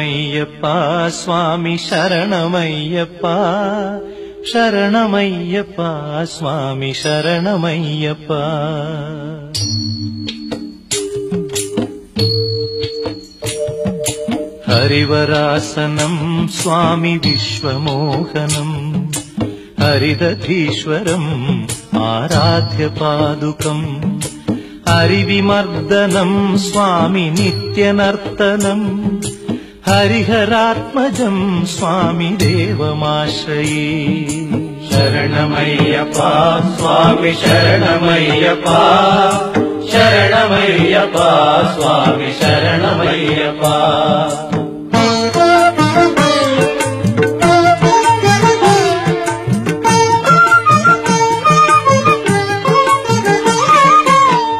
ശരണമയ്യപ്പ സ്വാമി ശരണമയ്യപ്പ ശരണമയ്യപ്പ സ്വാമി ശരണമയ്യപ്പ. ഹരിവരാസനം സ്വാമി വിശ്വമോഹനം ഹരിദധീശ്വരം ആരാധ്യപാദുകം ഹരിവിമർദ്ദനം സ്വാമി നിത്യനർത്തനം ഹരിഹരാത്മജം സ്വാമി ദേവമാശ്രയേ. ശരണമയ്യപ്പ സ്വാമി ശരണമയ്യപ്പ ശരണമയ്യപ്പ സ്വാമി ശരണമയ്യപ്പ.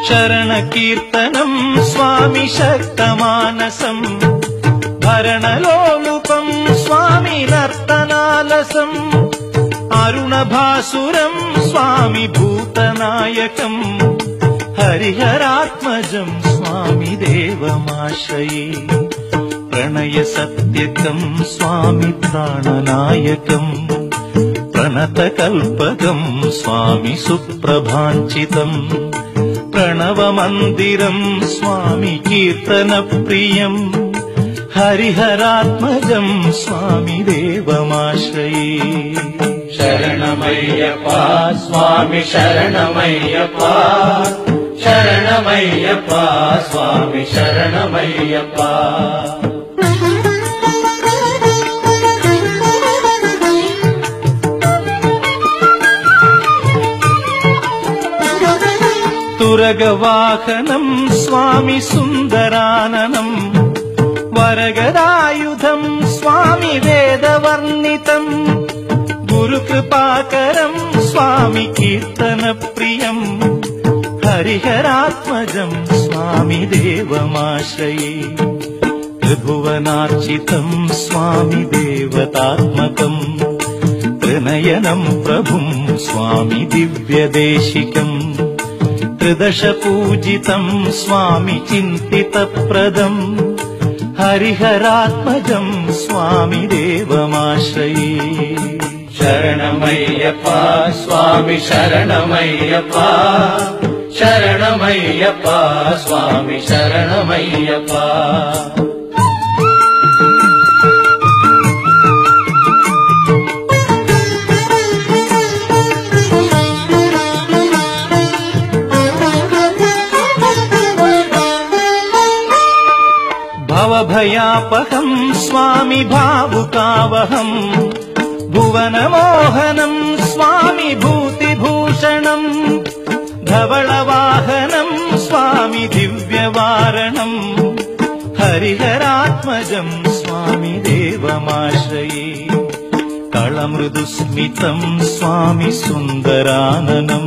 ശരണകീർത്തനം സ്വാമി ശക്തമാനസം ഭരണലോലുപം സ്വാമി നർത്തനാലസം അരുണഭാസുരം സ്വാമി ഭൂതനായകം ഹരിഹരാത്മജം സ്വാമി ദേവമാശ്രയേ. പ്രണയസത്യകം സ്വാമി പ്രാണനായകം പ്രണതകൽപകം സ്വാമി സുപ്രഭാഞ്ചിതം പ്രണവമന്ദിരം സ്വാമി കീർത്തനപ്രിയം ഹരിഹരാത്മജം സ്വാമി ദേവമാശ്രയേ. ശരണമയ്യപ്പ സ്വാമി ശരണമയ്യപ്പ ശരണമയ്യപ്പ സ്വാമി ശരണമയ്യപ്പ. തുരഗവാഹനം സ്വാമി സുന്ദരാനനം വരഗദായുധം സ്വാമി വേദവർണ്ണിതം ഗുരുകൃപാകരം സ്വാമി കീർത്തനപ്രിയം ഹരിഹരാത്മജം സ്വാമി ദേവമാശ്രയേ. ത്രിഭുവനാർച്ചിതം സ്വാമി ദേവതാത്മകം ത്രിനയനം പ്രഭും സ്വാമി ദിവ്യദേശികം ത്രിദശപൂജിതം സ്വാമി ചിന്തിതപ്രദം ഹരിഹരാത്മജം സ്വാമി ദേവമാശ്രയേ. ശരണമയ്യപ്പ സ്വാമി ശരണമയ്യപ്പ ശരണമയ്യപ്പ സ്വാമി ശരണമയ്യപ്പ. ഭവഭയാപഹം സ്വാമി ഭാവുകാവഹം ഭുവനമോഹനം സ്വാമി ഭൂതിഭൂഷണം ധവളവാഹനം സ്വാമി ദിവ്യവാരണം ഹരിഹരാത്മജം സ്വാമി ദേവമാശ്രയേ. കളമൃദുസ്മിതം സ്വാമി സുന്ദരാനനം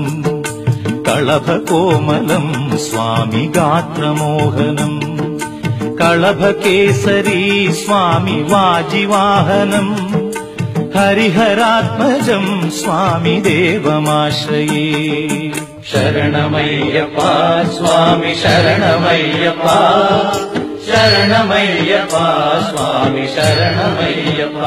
കളഭകോമലം സ്വാമി ഗാത്രമോഹനം കളഭകേസരീ സ്വാമി വാജിവാഹനം ഹരിഹരാത്മജം സ്വാമി ദേവമാശ്രയേ. ശരണമയ്യപ്പ സ്വാമി ശരണമയ്യപ്പ ശരണമയ്യപ്പ സ്വാമി ശരണമയ്യപ്പ.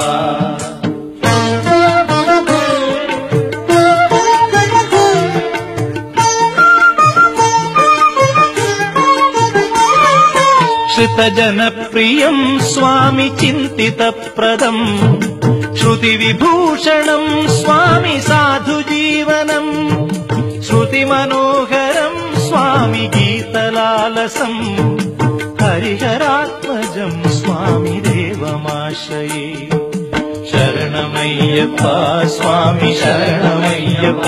ശ്രുതജനപ്രിയം സ്വാമി ചിന്തിതപ്രദം ശ്രുതിവിഭൂഷണം സ്വാമി സാധുജീവനം ശ്രുതിമനോഹരം സ്വാമി ഗീതലാലസം ഹരിഹരാത്മജം സ്വാമി ദേവമാശ്രയേ. ശരണമയ്യപ്പ സ്വാമി ശരണമയ്യപ്പ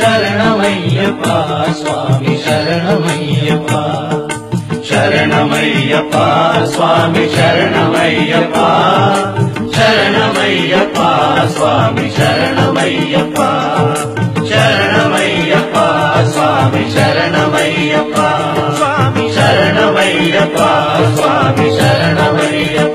ശരണമയ്യപ്പ സ്വാമി ശരണമയ്യപ്പ. ശരണമയ്യപ്പ സ്വാമി ശരണമയ്യപ്പ ശരണമയ്യപ്പ സ്വാമി ശരണമയ്യപ്പ ശരണമയ്യപ്പ സ്വാമി ശരണമയ്യപ്പ സ്വാമി ശരണമയ്യപ്പ സ്വാമി ശരണമയ്യപ്പ.